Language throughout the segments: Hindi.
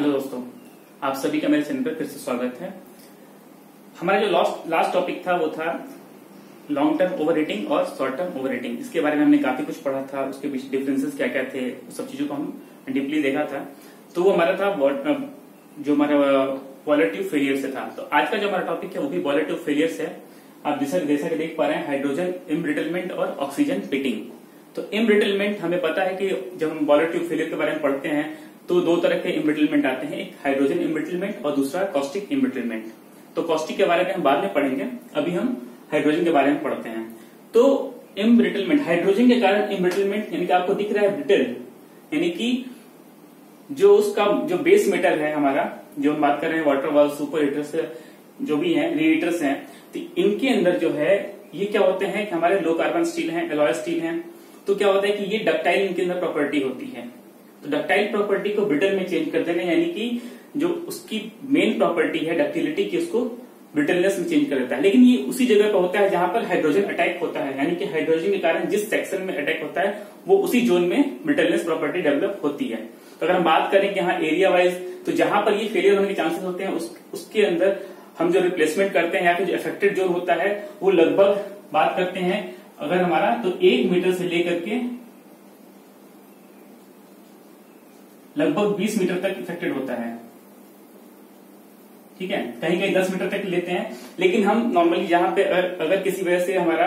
हेलो दोस्तों, आप सभी का मेरे चैनल पर फिर से स्वागत है। हमारा जो लास्ट टॉपिक था वो था लॉन्ग टर्म ओवर रेटिंग और शॉर्ट टर्म ओवर रेटिंग। इसके बारे में हमने काफी कुछ पढ़ा था, उसके बीच डिफरेंसेस क्या क्या थे, उस सब चीजों को हम डीपली देखा था। तो वो हमारा था जो हमारा बॉयलर ट्यूब फेलियर से था। तो आज का जो हमारा टॉपिक है वो भी बॉयलर ट्यूब फेलियर से है। आप जैसा कि देख पा रहे हैं, हाइड्रोजन इम्ब्रिटलमेंट और ऑक्सीजन पिटिंग। तो इम्ब्रिटलमेंट हमें पता है कि जब हम बॉयलर ट्यूब फेलियर के बारे में पढ़ते हैं तो दो तरह के इम्ब्रिटलमेंट आते हैं, एक हाइड्रोजन इम्ब्रिटलमेंट और दूसरा कॉस्टिक इम्ब्रिटलमेंट। तो कॉस्टिक के बारे में हम बाद में पढ़ेंगे, अभी हम हाइड्रोजन के बारे में पढ़ते हैं। तो इम्ब्रिटलमेंट, हाइड्रोजन के कारण इम्ब्रिटलमेंट यानी कि आपको दिख रहा है ब्रिटल, यानी कि जो उसका जो बेस मेटल है हमारा, जो हम बात कर रहे हैं वाटर वॉल, सुपर हीटर्स जो भी हैं, रीहीटर्स हैं, तो इनके अंदर जो है ये क्या होते हैं कि हमारे लो कार्बन स्टील है, एलॉय स्टील है। तो क्या होता है कि ये डक्टाइल इनके अंदर प्रॉपर्टी होती है। तो डक्टाइल प्रॉपर्टी को ब्रिटल में चेंज कर देना, यानी कि जो उसकी मेन प्रॉपर्टी है डक्टिलिटी की, उसको ब्रिटलनेस में चेंज कर देता है। लेकिन ये उसी जगह पर होता है जहां पर हाइड्रोजन अटैक होता है, यानी कि हाइड्रोजन के कारण जिस सेक्शन में अटैक होता है वो उसी जोन में ब्रिटलनेस प्रॉपर्टी डेवलप होती है। तो अगर हम बात करें कि यहाँ एरिया वाइज, तो जहां पर ये फेलियर होने के चांसेस होते हैं उसके अंदर हम जो रिप्लेसमेंट करते हैं या फिर जो अफेक्टेड जोन होता है वो लगभग बात करते हैं अगर हमारा, तो 1 मीटर से लेकर के लगभग 20 मीटर तक इफेक्टेड होता है। ठीक है, कहीं कहीं 10 मीटर तक लेते हैं, लेकिन हम नॉर्मली जहां पे अगर किसी वजह से हमारा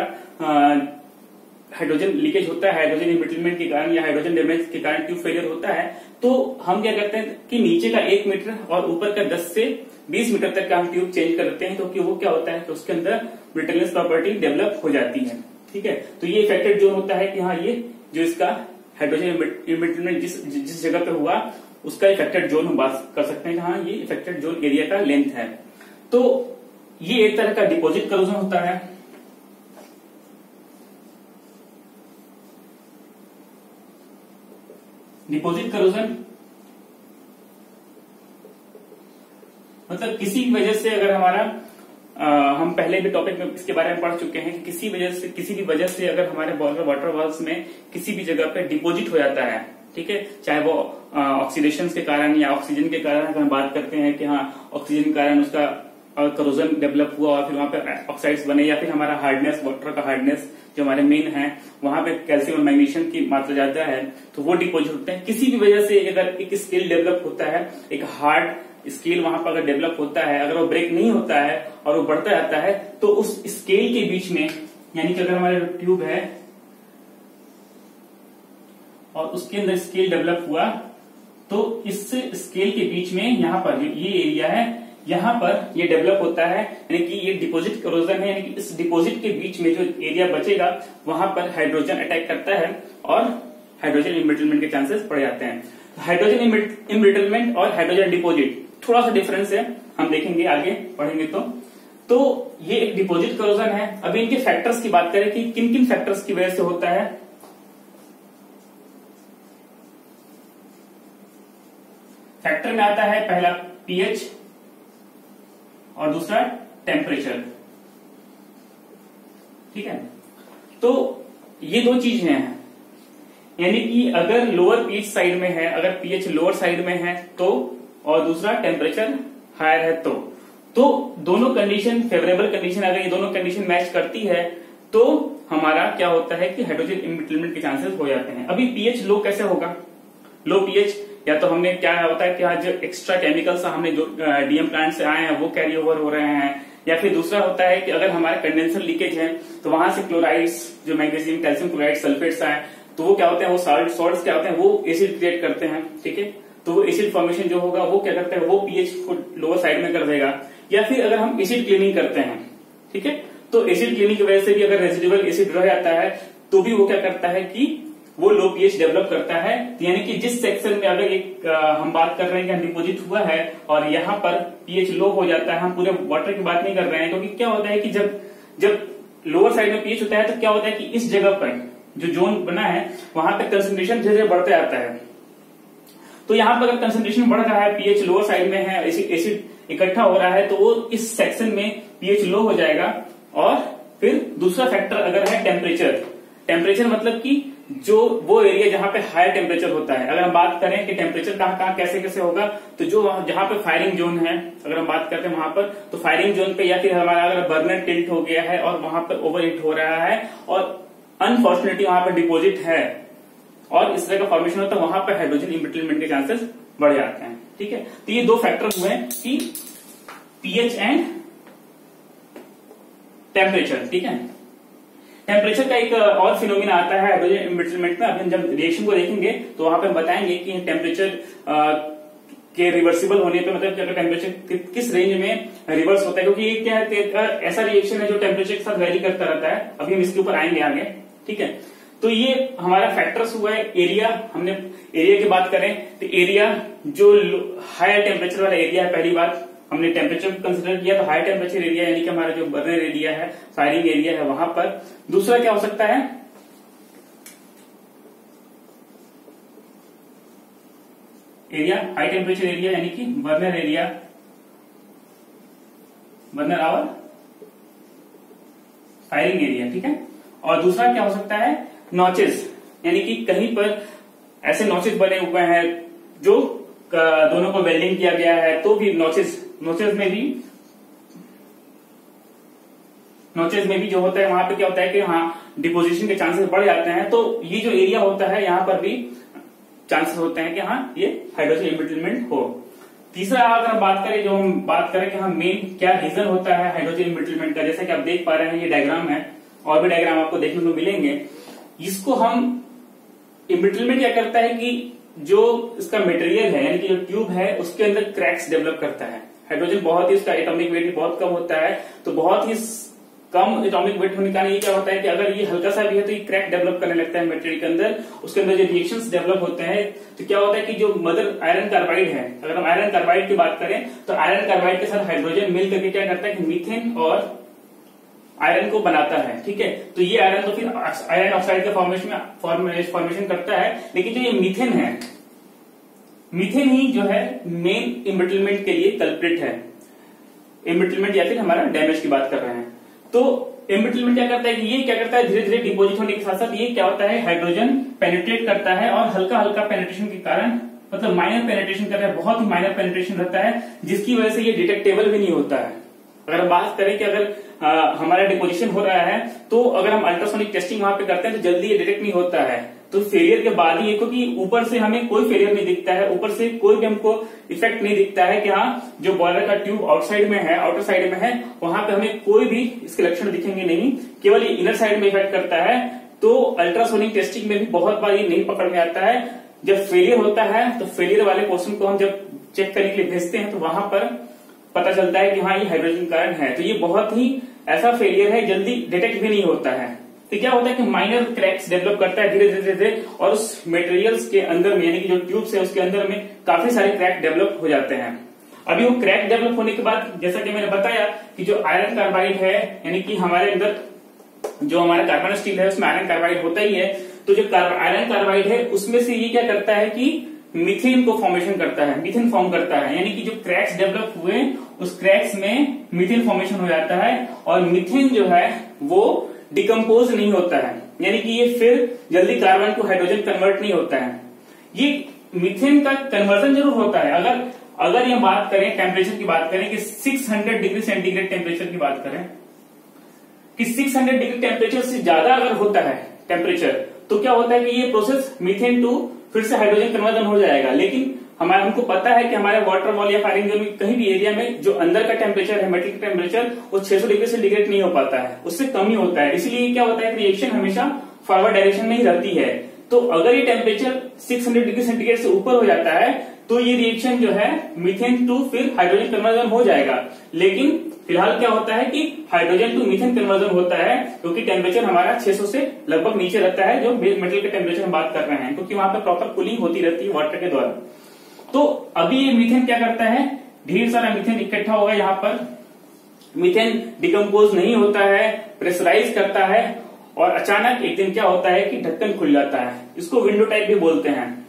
हाइड्रोजन लीकेज होता है, हाइड्रोजन इम्ब्रिटलमेंट के कारण या हाइड्रोजन डैमेज के कारण ट्यूब फेलियर होता है, तो हम क्या करते हैं कि नीचे का 1 मीटर और ऊपर का 10 से 20 मीटर तक का हम ट्यूब चेंज कर देते हैं। क्योंकि वो क्या होता है कि उसके अंदर ब्रिटलनेस प्रॉपर्टी डेवलप हो जाती है। ठीक है, तो ये इफेक्टेड जोन होता है कि हाँ, ये जो इसका हाइड्रोजन इम्ब्रिटलमेंट जिस जगह पे हुआ उसका इफेक्टेड जोन हम बात कर सकते हैं कि हाँ, ये इफेक्टेड जोन एरिया का लेंथ है। तो ये एक तरह का डिपॉजिट करोजन होता है। डिपॉजिट करोजन मतलब किसी वजह से अगर हमारा हम पहले भी टॉपिक में इसके बारे में पढ़ चुके हैं कि किसी भी वजह से अगर हमारे वाटर वॉल्स में किसी भी जगह पे डिपॉजिट हो जाता है, ठीक है, चाहे वो ऑक्सीडेशन के कारण या ऑक्सीजन के कारण, अगर हम बात करते हैं कि हाँ ऑक्सीजन के कारण उसका करोजन डेवलप हुआ और फिर वहां पे ऑक्साइड्स बने, या फिर हमारा हार्डनेस, वाटर का हार्डनेस जो हमारे मेन है वहां पे कैल्शियम और मैग्नीशियम की मात्रा ज्यादा है, तो वो डिपॉजिट होते हैं। किसी भी वजह से अगर एक स्केल डेवलप होता है, एक हार्ड स्केल वहां पर अगर डेवलप होता है, अगर वो ब्रेक नहीं होता है और वो बढ़ता जाता है, तो उस स्केल के बीच में, यानी कि अगर हमारा ट्यूब है और उसके अंदर स्केल डेवलप हुआ, तो इस स्केल के बीच में यहाँ पर ये एरिया है, यहाँ पर ये डेवलप होता है, यानी कि ये डिपॉजिट करोजन है। यानी कि इस डिपॉजिट के बीच में जो एरिया बचेगा वहां पर हाइड्रोजन अटैक करता है और हाइड्रोजन इम्ब्रिटलमेंट के चांसेस बढ़ जाते हैं। हाइड्रोजन इम्ब्रिटलमेंट और हाइड्रोजन डिपॉजिट थोड़ा सा डिफरेंस है, हम देखेंगे आगे पढ़ेंगे। तो ये एक डिपॉजिट करोजन है। अभी इनके फैक्टर्स की बात करें कि किन किन फैक्टर्स की वजह से होता है। फैक्टर में आता है पहला पीएच और दूसरा टेम्परेचर। ठीक है, तो ये दो चीज हैं, यानी कि अगर लोअर पीएच साइड में है, अगर पीएच लोअर साइड में है तो, और दूसरा टेम्परेचर हायर है तो दोनों कंडीशन फेवरेबल कंडीशन, अगर ये दोनों कंडीशन मैच करती है तो हमारा क्या होता है कि हाइड्रोजन इम्ब्रिटलमेंट के चांसेस हो जाते हैं। अभी पीएच लो कैसे होगा? लो पीएच या तो हमने क्या होता है कि आज जो एक्स्ट्रा केमिकल्स हमने जो डीएम प्लांट से आए हैं वो कैरी ओवर हो रहे हैं, या फिर दूसरा होता है कि अगर हमारा कंडेंसर लीकेज है तो वहां से क्लोराइड्स, जो मैग्नीशियम, कैल्शियम क्लोराइड, सल्फेट्स आए, तो वो क्या होते हैं, वो सॉल्ट्स क्या होते हैं, वो एसिड क्रिएट करते हैं। ठीक है, तो वो एसिड फॉर्मेशन जो होगा वो क्या करता है, वो पीएच को लोअर साइड में कर देगा। या फिर अगर हम एसिड क्लीनिंग करते हैं, ठीक है, तो एसिड क्लीनिंग की वजह से भी अगर रेसिडुअल एसिड रह जाता है तो भी वो क्या करता है कि वो लो पीएच डेवलप करता है। यानी कि जिस सेक्शन में अगर एक हम बात कर रहे हैं कि डिपॉजिट हुआ है और यहाँ पर पीएच लो हो जाता है, हम पूरे वाटर की बात नहीं कर रहे हैं, क्योंकि क्या होता है कि जब लोअर साइड में पीएच होता है तो क्या होता है कि इस जगह पर जो जोन बना है वहां पर कंसंट्रेशन धीरे धीरे बढ़ते आता है। तो यहाँ पर अगर कंसंट्रेशन बढ़ रहा है, पीएच लोअर साइड में है, एसिड इकट्ठा हो रहा है, तो वो इस सेक्शन में पीएच लो हो जाएगा। और फिर दूसरा फैक्टर अगर है टेम्परेचर मतलब कि जो वो एरिया जहां पे हायर टेम्परेचर होता है। अगर हम बात करें कि टेम्परेचर कहाँ कहाँ कैसे कैसे होगा, तो जो जहां पे फायरिंग जोन है, अगर हम बात करते हैं वहां पर, तो फायरिंग जोन पे या फिर हमारा अगर बर्नर टिल्ट हो गया है और वहां पर ओवर हीट हो रहा है और अनफॉर्चुनेटली वहां पर डिपोजिट है और इस तरह का फॉर्मेशन होता है, वहां पर हाइड्रोजन इम्ब्रिटलमेंट के चांसेस बढ़ जाते हैं। ठीक है, तो ये दो फैक्टर हुए हैं कि पीएच एंड टेम्परेचर। ठीक है, टेम्परेचर का एक और फिनोमिना आता है हाइड्रोजन इम्ब्रिटलमेंट में। अभी हम जब रिएक्शन को देखेंगे तो वहां पे हम बताएंगे कि टेम्परेचर के रिवर्सिबल होने पे, मतलब अगर टेम्परेचर किस रेंज में रिवर्स होता है, क्योंकि ये क्या है, ऐसा रिएक्शन है जो टेम्परेचर के साथ वेरी करता रहता है। अभी हम इसके ऊपर आएंगे आगे। ठीक है, तो ये हमारा फैक्टर्स हुआ है। एरिया, हमने एरिया की बात करें तो एरिया जो हायर टेम्परेचर वाला एरिया है, पहली बात हमने टेम्परेचर कंसिडर किया, तो हाई टेम्परेचर एरिया यानी कि हमारा जो बर्नर एरिया है, फायरिंग एरिया है, वहां पर। दूसरा क्या हो सकता है, एरिया हाई टेम्परेचर एरिया यानी कि burner area, burner our firing area. ठीक है, और दूसरा क्या हो सकता है, नॉचेस, यानी कि कहीं पर ऐसे नॉचेस बने हुए हैं जो दोनों को वेल्डिंग किया गया है, तो भी नॉचेस में भी जो होता है वहां पे क्या होता है कि हाँ डिपोजिशन के चांसेस बढ़ जाते हैं। तो ये जो एरिया होता है यहाँ पर भी चांसेस होते हैं कि हाँ ये हाइड्रोजन इम्ब्रिटलमेंट हो। तीसरा अगर हम बात करें, जो हम बात करें कि हाँ मेन क्या रीजन होता है हाइड्रोजन इम्ब्रिटलमेंट का, जैसा कि आप देख पा रहे हैं ये डायग्राम है, और भी डायग्राम आपको देखने को मिलेंगे। इसको हम इम्ब्रिटलमेंट क्या करता है कि जो इसका मटेरियल है यानी कि जो ट्यूब है उसके अंदर क्रैक्स डेवलप करता है। हाइड्रोजन बहुत ही, उसका एटॉमिक वेट भी बहुत कम होता है, तो बहुत ही कम एटॉमिक वेट होने के कारण ये क्या होता है कि अगर ये हल्का सा भी है तो ये क्रैक डेवलप करने लगता है मटेरियल के अंदर। उसके अंदर जो रिएक्शंस डेवलप होते हैं तो क्या होता है कि जो मदर आयरन कार्बाइड है, अगर हम आयरन कार्बाइड की बात करें तो आयरन कार्बाइड के साथ हाइड्रोजन मिल करके क्या करता है कि मीथेन और आयरन को बनाता है। ठीक है, तो ये आयरन तो फिर आयरन ऑक्साइड के फॉर्मेशन करता है, लेकिन जो ये मीथेन है, मीथेन ही जो है मेन इम्ब्रिटलमेंट के लिए कल्प्रिट है। इम्ब्रिटलमेंट या फिर हमारा डैमेज की बात कर रहे हैं, तो इम्ब्रिटलमेंट क्या करता है कि ये क्या करता है, धीरे धीरे डिपोजिट होने के साथ साथ ये क्या होता है, हाइड्रोजन पेनिट्रेट करता है, और हल्का हल्का पेनिट्रेशन के कारण, मतलब माइनर पेनिट्रेशन करता है, बहुत ही माइनर पेनिट्रेशन रहता है, जिसकी वजह से ये डिटेक्टेबल भी नहीं होता है। अगर हम बात करें कि अगर हमारा डिपोजिशन हो रहा है तो अगर हम अल्ट्रासोनिक टेस्टिंग वहां पे करते हैं तो जल्दी ये डिटेक्ट नहीं होता है, तो फेलियर के बाद ही, क्योंकि ऊपर से हमें कोई फेलियर नहीं दिखता है, ऊपर से कोई भी हमको इफेक्ट नहीं दिखता है कि हाँ जो बॉयलर का ट्यूब आउटसाइड में है, आउटर साइड में है, वहां पे हमें कोई भी इसके लक्षण दिखेंगे नहीं, केवल ये इनर साइड में इफेक्ट करता है। तो अल्ट्रासोनिक टेस्टिंग में भी बहुत बार ये नहीं पकड़ में आता है। जब फेलियर होता है तो फेलियर वाले पोर्शन को हम जब चेक करने के लिए भेजते हैं तो वहां पर पता चलता है कि हाँ ये हाइड्रोजन कारण है। तो ये बहुत ही ऐसा फेलियर है, जल्दी डिटेक्ट भी नहीं होता है। तो क्या होता है कि माइनर क्रैक्स डेवलप करता है धीरे धीरे धीरे, और उस मटेरियल्स के अंदर में यानी कि जो ट्यूब्स है उसके अंदर में काफी सारे क्रैक डेवलप हो जाते हैं। अभी वो क्रैक डेवलप होने के बाद, जैसा कि मैंने बताया कि जो आयरन कार्बाइड है, यानी कि हमारे अंदर जो हमारा कार्बन स्टील है उसमें आयरन कार्बाइड होता ही है, तो जो आयरन कार्बाइड है उसमें से ये क्या करता है कि मीथेन को फॉर्मेशन करता है, मीथेन फॉर्म करता है, यानी कि जो क्रैक्स डेवलप हुए उस क्रैक्स में मीथेन फॉर्मेशन हो जाता है, और मीथेन जो है वो डिकम्पोज नहीं होता है, यानी कि ये फिर जल्दी कार्बन को हाइड्रोजन कन्वर्ट नहीं होता है। ये मीथेन का कन्वर्जन जरूर होता है। अगर ये बात करें टेम्परेचर की बात करें कि 600 डिग्री सेंटीग्रेड टेम्परेचर की बात करें कि 600 डिग्री टेम्परेचर से ज्यादा अगर होता है टेम्परेचर, तो क्या होता है कि ये प्रोसेस मीथेन टू फिर से हाइड्रोजन कन्वर्जन हो जाएगा। लेकिन हमको पता है कि हमारे वाटर वॉल या फायरिंग जोन में कहीं भी एरिया में जो अंदर का टेम्परेचर है, मेटल का टेम्परेचर, वो 600 डिग्री सेंटीग्रेड नहीं हो पाता है, उससे कम ही होता है। इसलिए क्या होता है, रिएक्शन हमेशा फॉरवर्ड डायरेक्शन में ही रहती है। तो अगर ये टेम्परेचर 600 डिग्री सेंटीग्रेड से ऊपर हो जाता है तो ये रिएक्शन जो है मीथेन टू फिर हाइड्रोजन कन्वर्जन हो जाएगा। लेकिन फिलहाल क्या होता है कि हाइड्रोजन टू मीथेन कन्वर्जन होता है, क्योंकि टेम्परेचर हमारा 600 से लगभग नीचे रहता है, जो मेटल के टेम्परेचर हम बात कर रहे हैं, क्योंकि वहां पर प्रॉपर कूलिंग होती रहती है वाटर के द्वारा। तो अभी ये मीथेन क्या करता है, ढेर सारा मीथेन इकट्ठा होगा यहाँ पर, मीथेन डिकम्पोज नहीं होता है, प्रेशराइज करता है, और अचानक एक दिन क्या होता है कि ढक्कन खुल जाता है। इसको विंडो टाइप भी बोलते हैं।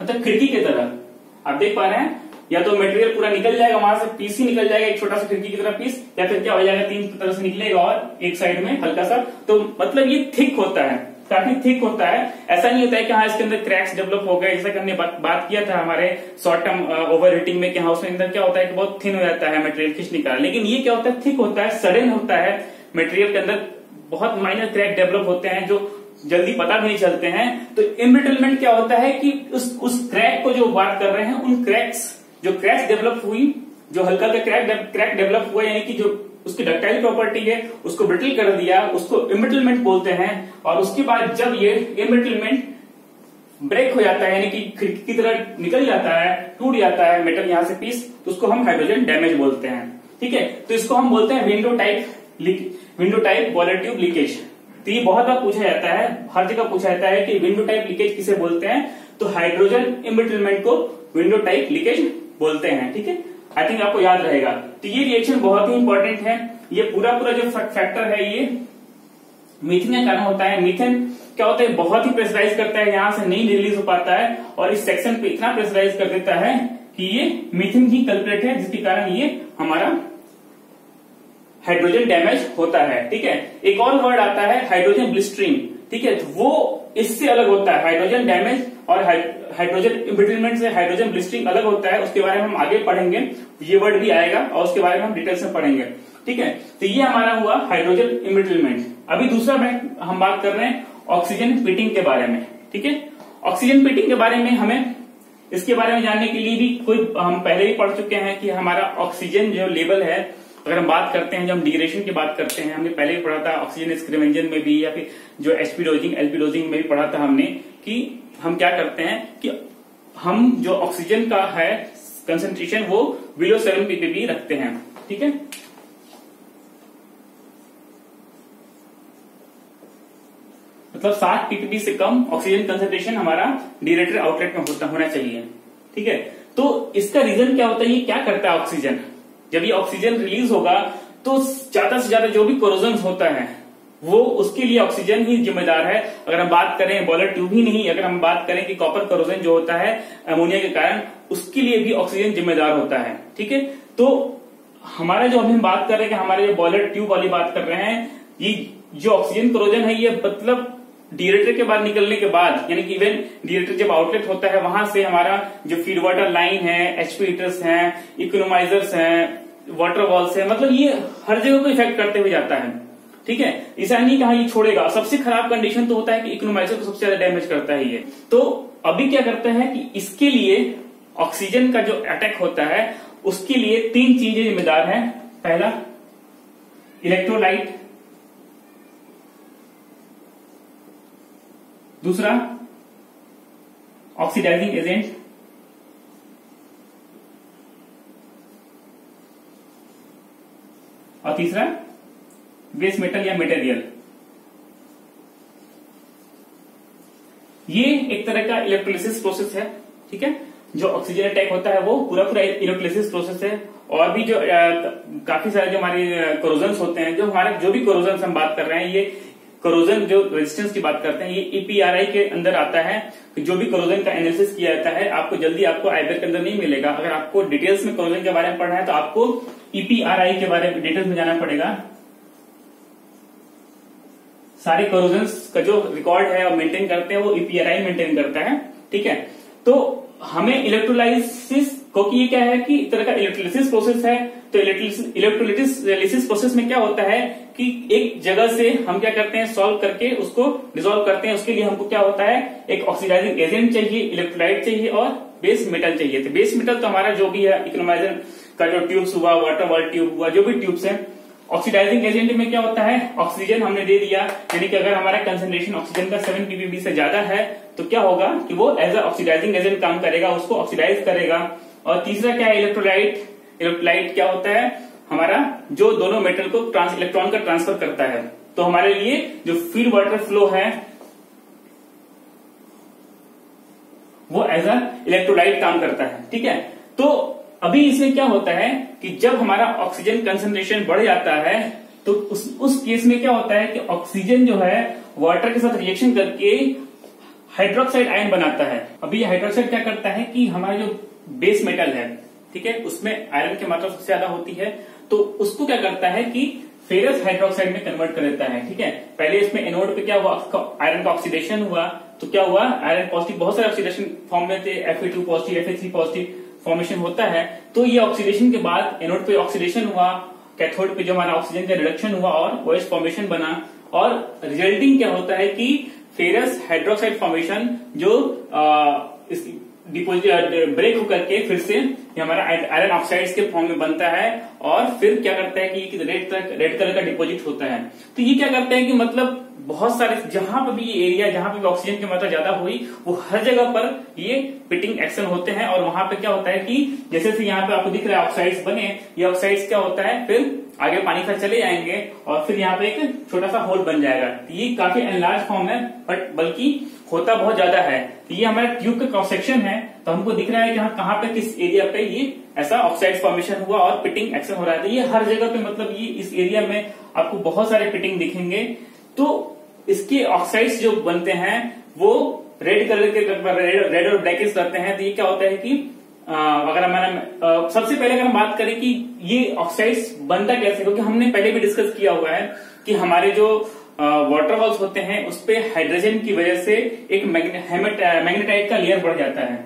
मतलब खिड़की की तरह आप देख पा रहे हैं या तो मटेरियल पूरा निकल जाएगा, वहां से पीस ही निकल जाएगा, एक छोटा सा खिड़की की तरह पीस, या फिर क्या हो जाएगा, 3 तरह से निकलेगा और एक साइड में हल्का सा। तो मतलब ये थिक होता है, काफी थिक होता है। ऐसा नहीं होता है कि हाँ इसके अंदर क्रैक्स डेवलप हो गए, जैसा कि हमने बात किया था हमारे शॉर्ट टर्म ओवर हीटिंग में कि हाँ उसमें अंदर क्या होता है कि बहुत थिन हो जाता है मटेरियल खींचने का। लेकिन ये क्या होता है, थिक होता है, सडन होता है, मटेरियल के अंदर बहुत माइनर क्रैक डेवलप होते हैं जो जल्दी पता भी नहीं चलते हैं। तो इम्ब्रिटलमेंट क्या होता है कि उस क्रैक को जो बात कर रहे हैं, उन क्रैक्स जो क्रैक्स डेवलप हुई, जो हल्का का क्रैक डेवलप हुआ, यानी कि जो उसकी डक्टाइल प्रॉपर्टी है उसको ब्रिटल कर दिया, उसको इम्ब्रिटलमेंट बोलते हैं। और उसके बाद जब ये इम्ब्रिटलमेंट ब्रेक हो जाता है, यानी कि खिड़की की तरह निकल जाता है, टूट जाता है मेटल यहां से पीस, तो उसको हम हाइड्रोजन डैमेज बोलते हैं। ठीक है, तो इसको हम बोलते हैं window type boiler tube leakage. तो ये बहुत बार पूछा जाता है, हर जगह पूछा जाता है कि विंडो टाइप लीकेज किसे बोलते हैं, तो हाइड्रोजन इम्ब्रिटलमेंट को विंडो टाइप लीकेज बोलते हैं। ठीक है, आई थिंक आपको याद रहेगा। तो ये रिएक्शन बहुत ही इंपॉर्टेंट है। ये पूरा जो फैक्टर है ये मीथेन का कारण होता है। मीथेन क्या होता है, बहुत ही प्रेशराइज करता है, यहां से नहीं रिलीज हो पाता है और इस सेक्शन पे इतना प्रेशराइज कर देता है कि ये मीथेन ही कल्प्रेट है, जिसके कारण ये हमारा हाइड्रोजन डैमेज होता है। ठीक है, एक और वर्ड आता है हाइड्रोजन ब्लिस्टरिंग। ठीक है, तो वो इससे अलग होता है, हाइड्रोजन डैमेज और हाइड्रोजन इम्ब्रिटलमेंट से हाइड्रोजन ब्लिस्टरिंग अलग होता है। उसके बारे में हम आगे पढ़ेंगे, ये वर्ड भी आएगा और उसके बारे में हम डिटेल्स में पढ़ेंगे। ठीक है, तो ये हमारा हुआ हाइड्रोजन इम्ब्रिटलमेंट। अभी दूसरा हम बात कर रहे हैं ऑक्सीजन पिटिंग के बारे में। ठीक है, ऑक्सीजन पिटिंग के बारे में हमें इसके बारे में जानने के लिए भी हम पहले ही पढ़ चुके हैं कि हमारा ऑक्सीजन जो लेवल है, अगर हम बात करते हैं, जब हम डिग्रेडेशन की बात करते हैं, हमने पहले भी पढ़ा था ऑक्सीजन स्क्रीवेंजन में भी, या फिर जो एचपी डोजिंग एलपी डोजिंग में भी पढ़ा था हमने, कि हम क्या करते हैं कि हम जो ऑक्सीजन का है कंसंट्रेशन वो बिलो 7 ppb रखते हैं। ठीक है, मतलब 7 ppb से कम ऑक्सीजन कंसंट्रेशन हमारा डिग्रेडेटर आउटलेट में होना चाहिए। ठीक है, तो इसका रीजन क्या होता है, ये क्या करता है ऑक्सीजन, जब ये ऑक्सीजन रिलीज होगा तो ज्यादा से ज्यादा जो भी कोरोजन होता है वो उसके लिए ऑक्सीजन ही जिम्मेदार है। अगर हम बात करें बॉयलर ट्यूब ही नहीं, अगर हम बात करें कि कॉपर कोरोजन जो होता है अमोनिया के कारण, उसके लिए भी ऑक्सीजन जिम्मेदार होता है। ठीक है, तो हमारा जो अभी हम बात कर रहे हैं कि हमारे जो बॉयलर ट्यूब वाली बात कर रहे हैं, ये जो ऑक्सीजन कोरोजन है ये मतलब डिग्रेडेटर के बाद निकलने के बाद, यानी कि इवन डिग्रेडेटर जब आउटलेट होता है वहां से हमारा जो फीड वाटर लाइन है, एचपी हीटर्स हैं, इकोनोमाइजर्स हैं, वाटर वॉल्स है, मतलब ये हर जगह को इफेक्ट करते हुए जाता है। ठीक है, ऐसा नहीं कहा ये छोड़ेगा। सबसे खराब कंडीशन तो होता है कि इकोनोमाइजर को सबसे ज्यादा डैमेज करता है ये। तो अभी क्या करता है कि इसके लिए ऑक्सीजन का जो अटैक होता है उसके लिए 3 चीजें जिम्मेदार हैं। पहला इलेक्ट्रोलाइट, दूसरा ऑक्सीडाइजिंग एजेंट, और तीसरा बेस मेटल या मटेरियल। ये एक तरह का इलेक्ट्रोलिसिस प्रोसेस है। ठीक है, जो ऑक्सीजन अटैक होता है वो पूरा इलेक्ट्रोलिसिस प्रोसेस है। और भी जो काफी सारे जो हमारे कोरोजन होते हैं, जो भी कोरोजन हम बात कर रहे हैं, ये कोरोजन जो रेजिस्टेंस की बात करते हैं, ये ईपीआरआई के अंदर आता है। जो भी कोरोजन का एनालिसिस किया जाता है आपको जल्दी आईबीआर के अंदर नहीं मिलेगा। अगर आपको डिटेल्स में कोरोजन के बारे में पढ़ना है तो आपको ईपीआरआई के बारे में डिटेल्स में जाना पड़ेगा। सारे कोरोजन्स का जो रिकॉर्ड है और मेंटेन करते हैं वो ईपीआरआई मेंटेन करता है। ठीक है, तो हमें इलेक्ट्रोलाइसिस, क्योंकि ये क्या है कि एक तरह का इलेक्ट्रोलिसिस प्रोसेस है, तो इलेक्ट्रोलिसिस प्रोसेस में क्या होता है कि एक जगह से हम क्या करते हैं, सॉल्व करके उसको डिसॉल्व करते हैं। उसके लिए हमको क्या होता है, एक ऑक्सीडाइजिंग एजेंट चाहिए, इलेक्ट्रोलाइट चाहिए और बेस मेटल चाहिए। तो बेस मेटल तो हमारा जो भी है, इकोनोमाइजर का जो ट्यूब्स हुआ, वाटर वॉल ट्यूब हुआ, जो भी ट्यूब्स है। ऑक्सीडाइजिंग एजेंट में क्या होता है, ऑक्सीजन हमने दे दिया, यानी कि अगर हमारा कंसंट्रेशन ऑक्सीजन का 7 ppb से ज्यादा है तो क्या होगा कि वो एज अ ऑक्सीडाइजिंग एजेंट काम करेगा, उसको ऑक्सीडाइज करेगा। और तीसरा क्या है, इलेक्ट्रोलाइट। इलेक्ट्रोलाइट क्या होता है, हमारा जो दोनों मेटल को इलेक्ट्रॉन का ट्रांसफर करता है। तो हमारे लिए जो फीड वाटर फ्लो है वो एज अ इलेक्ट्रोलाइट काम करता है। ठीक है, तो अभी इसमें क्या होता है कि जब हमारा ऑक्सीजन कंसंट्रेशन बढ़ जाता है तो उस केस में क्या होता है कि ऑक्सीजन जो है वाटर के साथ रिएक्शन करके हाइड्रोक्साइड आयन बनाता है। अभी ये हाइड्रोक्साइड क्या करता है कि हमारा जो बेस मेटल है, ठीक है, उसमें आयरन की मात्रा सबसे ज्यादा होती है, तो उसको क्या करता है कि फेरस हाइड्रोक्साइड में कन्वर्ट कर देता है। ठीक है, पहले इसमें एनोड पे क्या हुआ, आयरन का ऑक्सीडेशन हुआ, तो क्या हुआ, आयरन पॉजिटिव, बहुत सारे ऑक्सीडेशन फॉर्म में थे, Fe2 positive, Fe3 positive formation होता है। तो ये ऑक्सीडेशन के बाद एनोड पे ऑक्सीडेशन हुआ, कैथोड पे जो हमारा ऑक्सीजन का रिडक्शन हुआ और OH फॉर्मेशन बना, और रिजल्टिंग क्या होता है कि फेरस हाइड्रोक्साइड फॉर्मेशन जो डिपोजिट ब्रेक होकर के फिर से ये हमारा आयरन ऑक्साइड्स के फॉर्म में बनता है, और फिर क्या करता है कि रेड कलर का डिपोजिट होता है। तो ये क्या करता है कि मतलब बहुत सारे जहां पर भी ये एरिया, जहां पर भी ऑक्सीजन की मात्रा ज्यादा हुई, वो हर जगह पर ये पिटिंग एक्शन होते हैं, और वहां पे क्या होता है कि जैसे से यहाँ पे आपको दिख रहा है ऑक्साइड्स बने, ये ऑक्साइड्स क्या होता है, फिर आगे पानी का चले जाएंगे और फिर यहाँ पे एक छोटा सा होल बन जाएगा। ये काफी एनलार्ज फॉर्म है, बट बल्कि होता बहुत ज्यादा है। तो ये हमारा ट्यूब का क्रॉस सेक्शन है, तो हमको दिख रहा है कि हाँ कहाँ पे किस एरिया पे ये ऐसा ऑक्साइड फॉर्मेशन हुआ और पिटिंग एक्शन हो रहा है। तो ये हर जगह पे मतलब ये इस एरिया में आपको बहुत सारे पिटिंग दिखेंगे। तो इसके ऑक्साइड्स जो बनते हैं वो रेड कलर के, रेड और ब्लैकिश रहते हैं। तो ये क्या होता है कि अगर हमारा सबसे पहले अगर हम बात करें कि ये ऑक्साइड्स बनता कैसे, क्योंकि हमने पहले भी डिस्कस किया हुआ है कि हमारे जो वाटर वॉल्स होते हैं उस पे हाइड्रोजन की वजह से एक मैग्नेटाइट का लेयर बढ़ जाता है।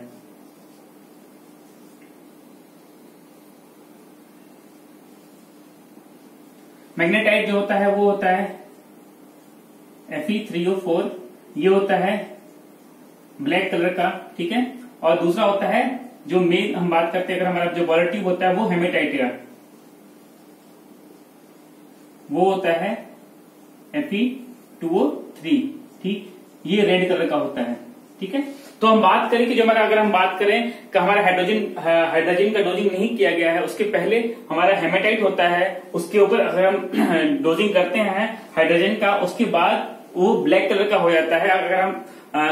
मैग्नेटाइट जो होता है वो होता है Fe3O4, ये होता है ब्लैक कलर का, ठीक है। और दूसरा होता है जो मेन हम बात करते हैं, अगर हमारा जो बॉलर ट्यूब होता है वो हेमेटाइट का, वो होता है Fe2O3, ठीक, ये रेड कलर का होता है, ठीक है। तो हम बात करें कि जो हमारा, अगर हम बात करें कि हमारा हाइड्रोजन का डोजिंग नहीं किया गया है, उसके पहले हमारा हेमेटाइट होता है, उसके ऊपर अगर हम डोजिंग करते हैं हाइड्रोजन का, उसके बाद वो ब्लैक कलर का हो जाता है। अगर हम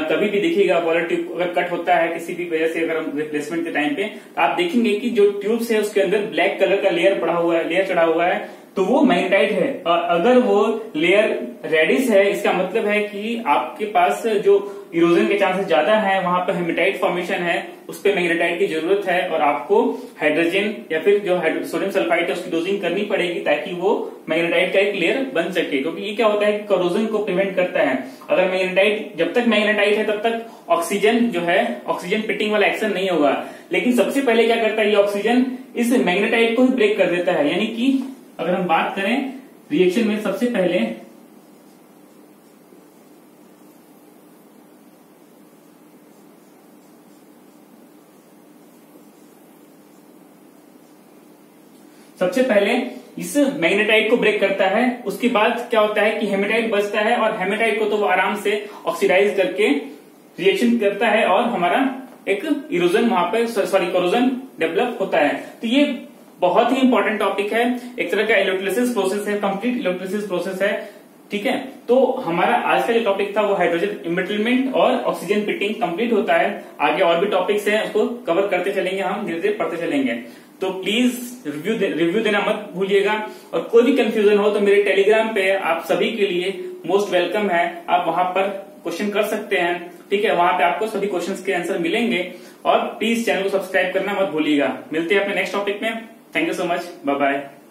कभी भी देखिएगा बॉलर ट्यूब अगर कट होता है किसी भी वजह से, अगर हम रिप्लेसमेंट के टाइम पे, तो आप देखेंगे कि जो ट्यूब्स है उसके अंदर ब्लैक कलर का लेयर चढ़ा हुआ है, तो वो मैग्नेटाइट है। और अगर वो लेयर रेडिश है, इसका मतलब है कि आपके पास जो इरोजन के चांसेस ज्यादा है, वहां पर हेमेटाइट फॉर्मेशन है, उस पर मैग्नेटाइट की जरूरत है, और आपको हाइड्रोजन या फिर जो सोडियम सल्फाइड है उसकी डोजिंग करनी पड़ेगी ताकि वो मैग्नेटाइट का एक लेयर बन सके। क्योंकि ये क्या होता है कि करोजन को प्रिवेंट करता है। अगर मैग्नेटाइट, जब तक मैग्नेटाइट है तब तक ऑक्सीजन जो है, ऑक्सीजन पिटिंग वाला एक्शन नहीं होगा, लेकिन सबसे पहले क्या करता है ये ऑक्सीजन इस मैग्नेटाइट को ही ब्रेक कर देता है। यानी कि अगर हम बात करें रिएक्शन में, सबसे पहले इस मैग्नेटाइट को ब्रेक करता है। उसके बाद क्या होता है कि हेमेटाइट बचता है, और हेमेटाइट को तो वो आराम से ऑक्सीडाइज करके रिएक्शन करता है, और हमारा एक इरोजन वहां पे, करोजन डेवलप होता है। तो ये बहुत ही इंपॉर्टेंट टॉपिक है, एक तरह का इलेक्ट्रोलिसिस प्रोसेस है, कंप्लीट इलेक्ट्रोलिसिस प्रोसेस है, ठीक है। तो हमारा आज का जो टॉपिक था वो हाइड्रोजन इम्ब्रिटलमेंट और ऑक्सीजन पिटिंग कंप्लीट होता है। आगे और भी टॉपिक्स हैं, उसको कवर करते चलेंगे, हम धीरे धीरे पढ़ते चलेंगे। तो प्लीज रिव्यू देना मत भूलिएगा, और कोई भी कंफ्यूजन हो तो मेरे टेलीग्राम पे आप सभी के लिए मोस्ट वेलकम है, आप वहां पर क्वेश्चन कर सकते हैं, ठीक है। वहां पे आपको सभी क्वेश्चंस के आंसर मिलेंगे, और प्लीज चैनल को सब्सक्राइब करना मत भूलिएगा। मिलते हैं अपने नेक्स्ट टॉपिक में। Thank you so much, bye bye.